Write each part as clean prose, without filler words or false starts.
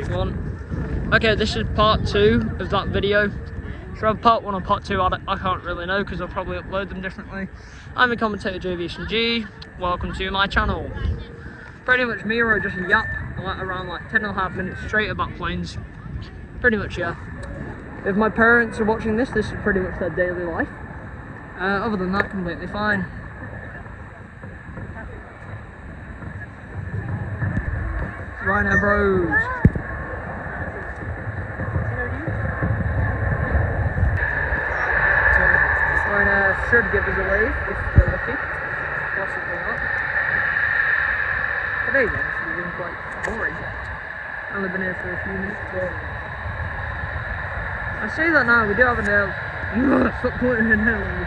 Okay, this is part 2 of that video. Should I have part 1 or part 2? I can't really know because I'll probably upload them differently. I'm the commentator JVation G. Welcome to my channel. Pretty much me or just yap around like 10.5 minutes straight about planes. Pretty much, yeah. If my parents are watching this, this is pretty much their daily life. Other than that, completely fine. Ryanair bros. Ryanair should give us a wave if they're lucky. Possibly not. Today then, this has been quite boring. I've only been here for a few minutes, but I say that now, we do have an air. Stop pointing an airline.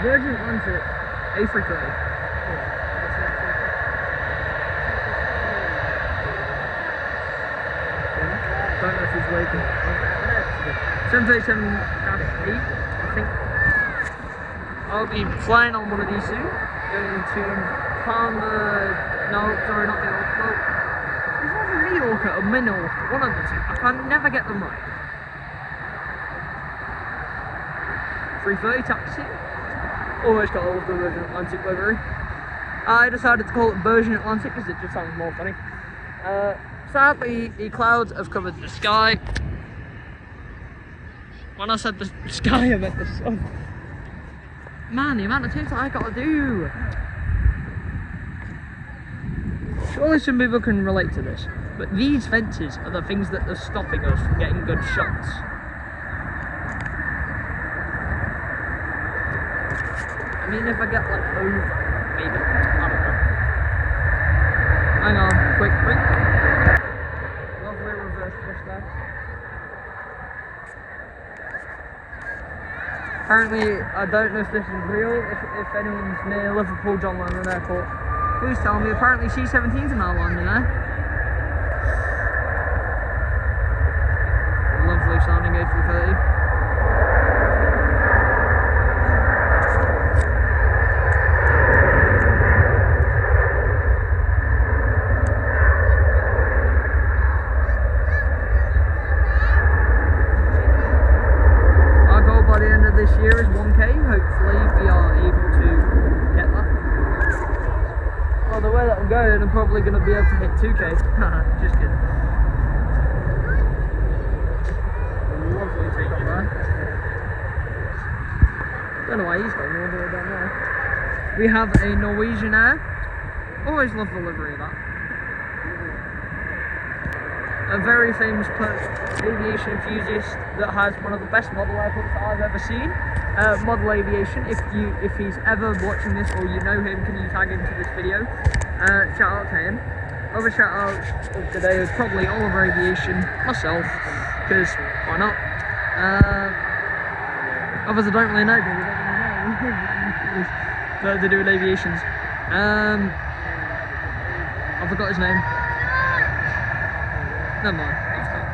Virgin Atlantic A330. Don't know if he's waiting. 737-8, I think. I'll be flying on one of these soon. Going to Palma. No, sorry, not Mallorca. Well, it's either Mallorca or Minorca. One of the two. I can never get them right. 330 taxi. Always got all of the Virgin Atlantic livery. I decided to call it Virgin Atlantic because it just sounds more funny. Sadly, the clouds have covered the sky. When I said the sky, I meant the sun. Man, the amount of things that I gotta do. Surely some people can relate to this, but these fences are the things that are stopping us from getting good shots. I mean, if I get like over, maybe. I don't know. Hang on, quick. Lovely reverse push there. Apparently, I don't know if this is real, if anyone's near Liverpool John Lennon Airport. Please tell me, apparently C-17s are now landing there. Lovely sounding A330. This year is 1k, hopefully we are able to get that. Well, the way that I'm going, I'm probably going to be able to hit 2k. Just kidding. Lovely take off there. Don't know why he's going all the way down there. We have a Norwegian Air. Always love the livery of that. A very famous aviation enthusiast that has one of the best model airports that I've ever seen. Model Aviation, if he's ever watching this or you know him, can you tag into this video? Shout out to him. Other shout outs of today is probably Oliver Aviation, myself, because why not? Others I don't really know, but we don't really know. They're doing aviations. I forgot his name. Never mind, it's fine.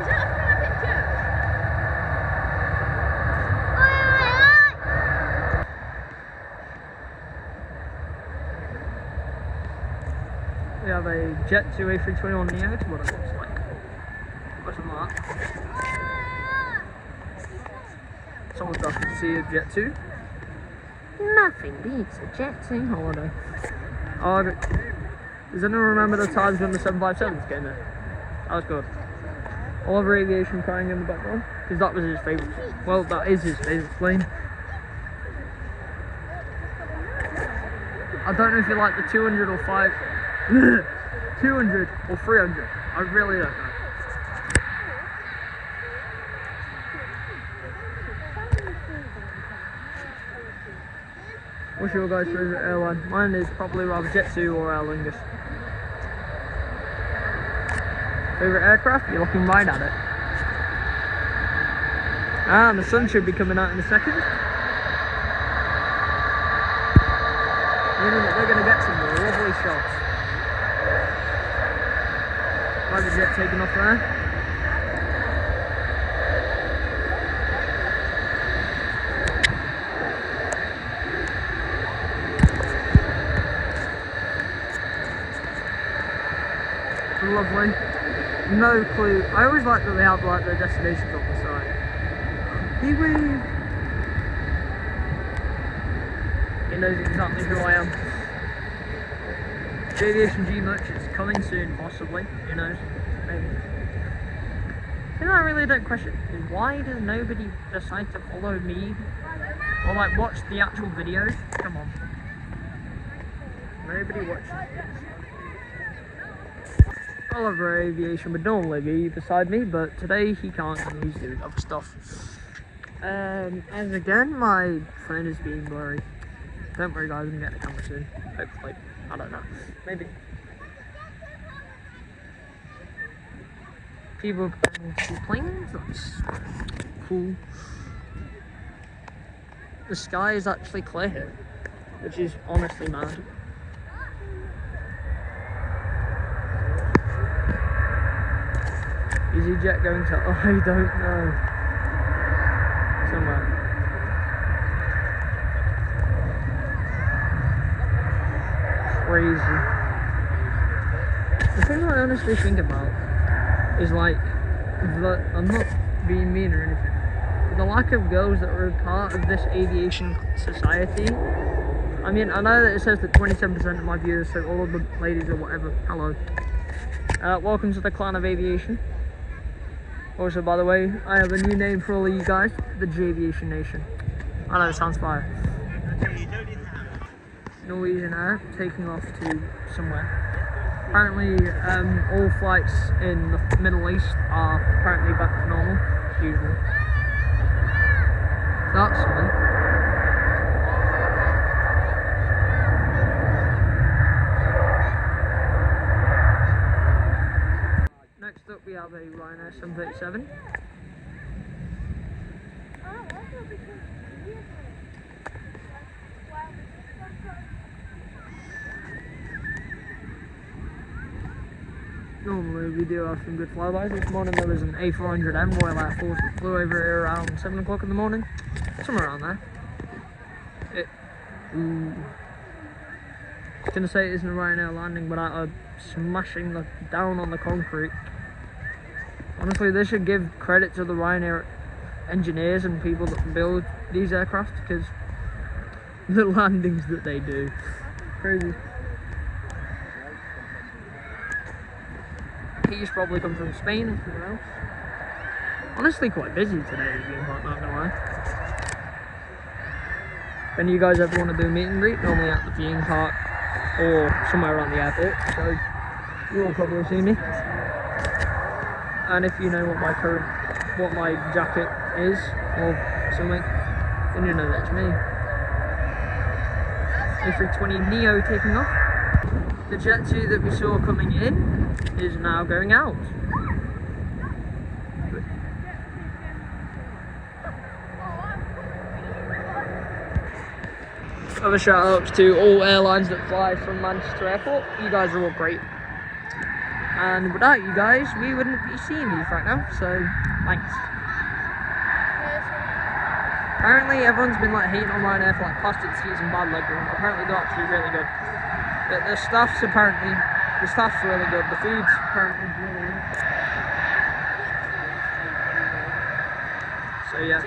Is that a private jet? We have a Jet 2 A321 Neo, to what it looks like. Something like that. Someone's asking to see a Jet 2. Nothing beats a Jet 2 holiday. Does anyone remember the times when the 757s came in? That was good. Oliver Aviation crying in the background, because that was his favourite. Well, that is his favourite plane. I don't know if you like the 200 or 200 or 300. I really don't know. What's your guys' favourite airline? Mine is probably rather Jet2 or Aer Lingus. Favourite aircraft? You're looking right at it. And the sun should be coming out in a second. Meaning that they're going to get some lovely shots. Private jet taking off there. lovely. No clue. I always like that they have like their destinations on the side. He waved. He knows exactly who I am. Aviation G merch is coming soon, possibly. Who knows? Maybe. The thing I really don't question is why does nobody decide to follow me or like watch the actual videos? Come on. Nobody watches this. Oliver Aviation would normally be beside me, but today he can't and he's doing other stuff. And again, my phone is being blurry. Don't worry guys, I'm getting a camera soon. Hopefully. I don't know. Maybe. People are planes, that's cool. The sky is actually clear here, which is honestly mad. EasyJet going to, I don't know. Somewhere. Crazy. The thing I honestly think about is like, I'm not being mean or anything, but the lack of girls that are a part of this aviation society. I mean, I know that it says that 27% of my viewers, so all of the ladies or whatever, hello. Welcome to the clan of aviation. Also, by the way, I have a new name for all of you guys, the J-Aviation Nation. I know, it sounds fire. Norwegian Air taking off to somewhere. Apparently, all flights in the Middle East are apparently back to normal, usually. That's something. Next up, we have a Ryanair 737. Normally we do have some good flybys. This morning there was an A400M Royal Air Force that flew over here around 7 o'clock in the morning. Somewhere around there. I was going to say it isn't a Ryanair landing without smashing down on the concrete. Honestly, they should give credit to the Ryanair engineers and people that build these aircraft, because the landings that they do. Crazy. He's probably come from Spain or somewhere else. Honestly, quite busy today, being quite not gonna lie. When you guys ever want to do a meet and greet, normally at the theme park or somewhere around the airport, so you'll probably see me. And if you know what my jacket is or something, then you know that's me. A320neo taking off. The Jet 2 that we saw coming in is now going out. Other shout outs to all airlines that fly from Manchester Airport. You guys are all great. And without you guys, we wouldn't be seeing these right now, so thanks. Apparently everyone's been like hating on Ryanair for like plastic seats and bad legroom. Apparently they're actually really good. The staff's really good. The food's apparently brilliant. So yeah.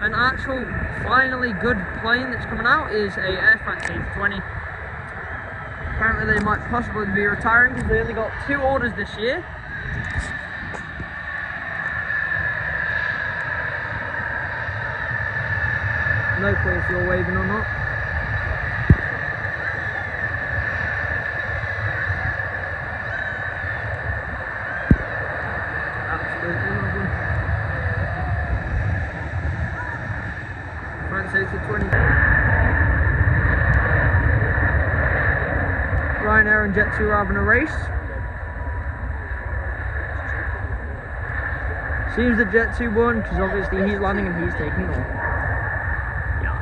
An actual finally good plane that's coming out is a Air France A320. Apparently they might possibly be retiring because they only got 2 orders this year. No clue if you're waving or not. Absolutely lovely. France A320. Ryanair and Jet 2 are having a race. Seems that Jet 2 won because obviously he's landing and he's taking off. Yeah.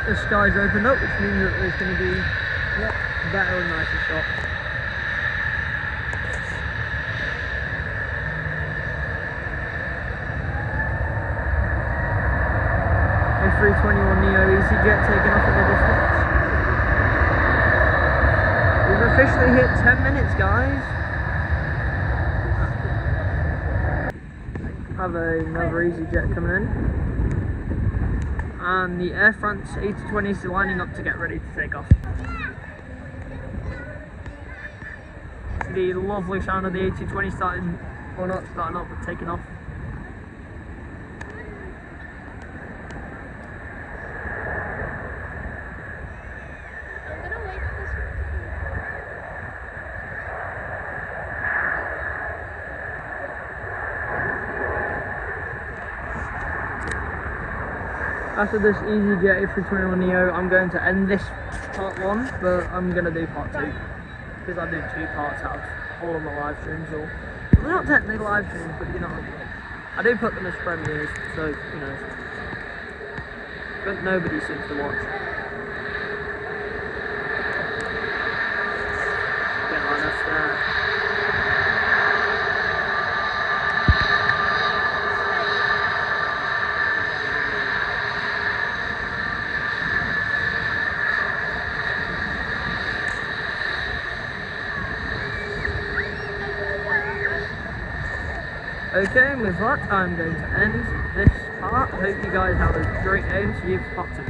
The sky's opened up, which means that there's going to be better and nicer shots. A321neo EasyJet taking off in the distance. We've officially hit 10 minutes, guys. Have another EasyJet coming in. And the Air France A220 is lining up to get ready to take off. The lovely sound of the A220 starting, or not starting up, but taking off. I'm gonna wait for this one. After this EasyJet A321neo, I'm going to end this part 1, but I'm going to do part 2. Because I do 2 parts out of all of my live streams, or they're not technically live streams, but you know, I do put them as premieres, so you know, but nobody seems to watch. Get line up there. Okay, and with that, I'm going to end this part. Hope you guys have a great day and see you for part 2.